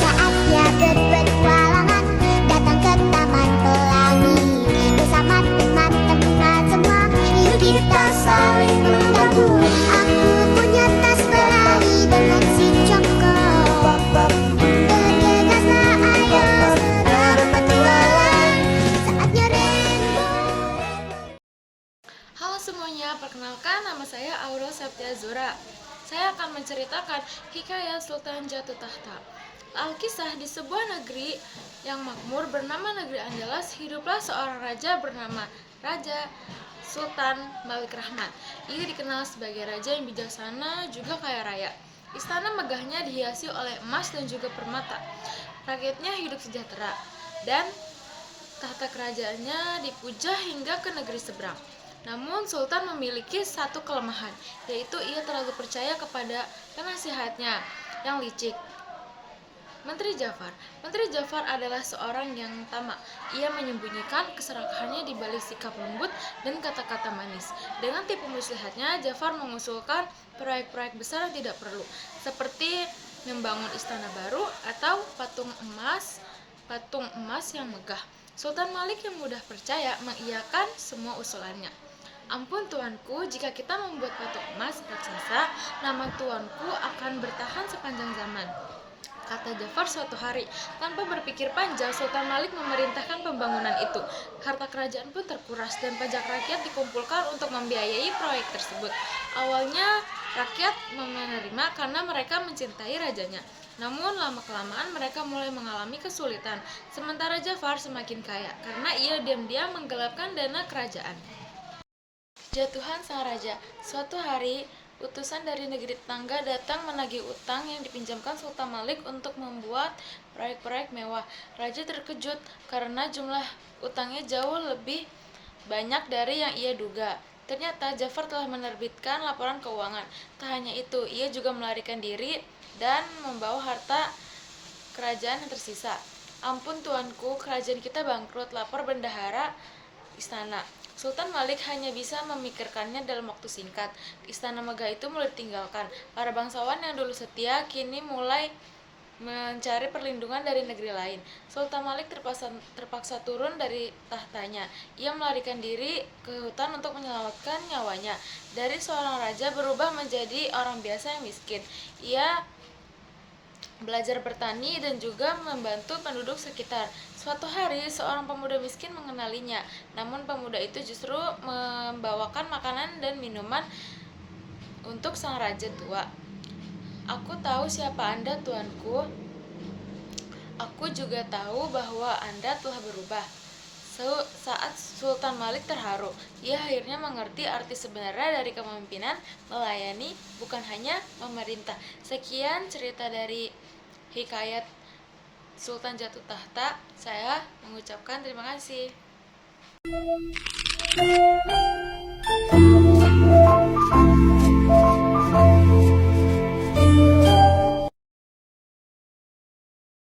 Saatnya berpetualangan, datang ke Taman Pelangi. Bersama teman-teman semua, yuk kita saling membantu. Aku punya tas berlari dengan si Joko. Bergegaslah ayo segera berpetualang. Saatnya rainbow. Halo semuanya, perkenalkan nama saya Aurel Septia Zura. Saya akan menceritakan hikayat Sultan Jatuh Tahta. Alkisah di sebuah negeri yang makmur bernama Negeri Andalas, hiduplah seorang raja bernama Raja Sultan Malik Rahman. Ia dikenal sebagai raja yang bijaksana juga kaya raya. Istana megahnya dihiasi oleh emas dan juga permata. Rakyatnya hidup sejahtera dan tahta kerajaannya dipuja hingga ke negeri seberang. Namun Sultan memiliki satu kelemahan, yaitu ia terlalu percaya kepada penasihatnya yang licik, Menteri Jafar. Menteri Jafar adalah seorang yang tamak. Ia menyembunyikan keserakahannya di balik sikap lembut dan kata-kata manis. Dengan tipu muslihatnya, Jafar mengusulkan proyek-proyek besar yang tidak perlu, seperti membangun istana baru atau patung emas yang megah. Sultan Malik yang mudah percaya mengiyakan semua usulannya. Ampun tuanku, jika kita membuat patung emas raksasa, nama tuanku akan bertahan sepanjang zaman, kata Jafar suatu hari. Tanpa berpikir panjang, Sultan Malik memerintahkan pembangunan itu. Harta kerajaan pun terkuras dan pajak rakyat dikumpulkan untuk membiayai proyek tersebut. Awalnya rakyat menerima karena mereka mencintai rajanya. Namun lama-kelamaan mereka mulai mengalami kesulitan. Sementara Jafar semakin kaya karena ia diam-diam menggelapkan dana kerajaan. Kejatuhan sang raja. Suatu hari, utusan dari negeri tetangga datang menagih utang yang dipinjamkan Sultan Malik untuk membuat proyek-proyek mewah. Raja terkejut karena jumlah utangnya jauh lebih banyak dari yang ia duga. Ternyata Jafar telah menerbitkan laporan keuangan. Tak hanya itu, ia juga melarikan diri dan membawa harta kerajaan yang tersisa. Ampun tuanku, kerajaan kita bangkrut, lapor bendahara istana. Sultan Malik hanya bisa memikirkannya dalam waktu singkat. Istana megah itu mulai ditinggalkan. Para bangsawan yang dulu setia kini mulai mencari perlindungan dari negeri lain. Sultan Malik terpaksa turun dari tahtanya. Ia melarikan diri ke hutan untuk menyelamatkan nyawanya. Dari seorang raja berubah menjadi orang biasa yang miskin. Ia belajar bertani dan juga membantu penduduk sekitar. Suatu hari, seorang pemuda miskin mengenalinya, namun pemuda itu justru membawakan makanan dan minuman untuk sang raja tua. Aku tahu siapa Anda, tuanku. Aku juga tahu bahwa Anda telah berubah. Saat Sultan Malik terharu, ia akhirnya mengerti arti sebenarnya dari kepemimpinan, melayani, bukan hanya memerintah. Sekian cerita dari hikayat Sultan Jatuh Tahta. Saya mengucapkan terima kasih.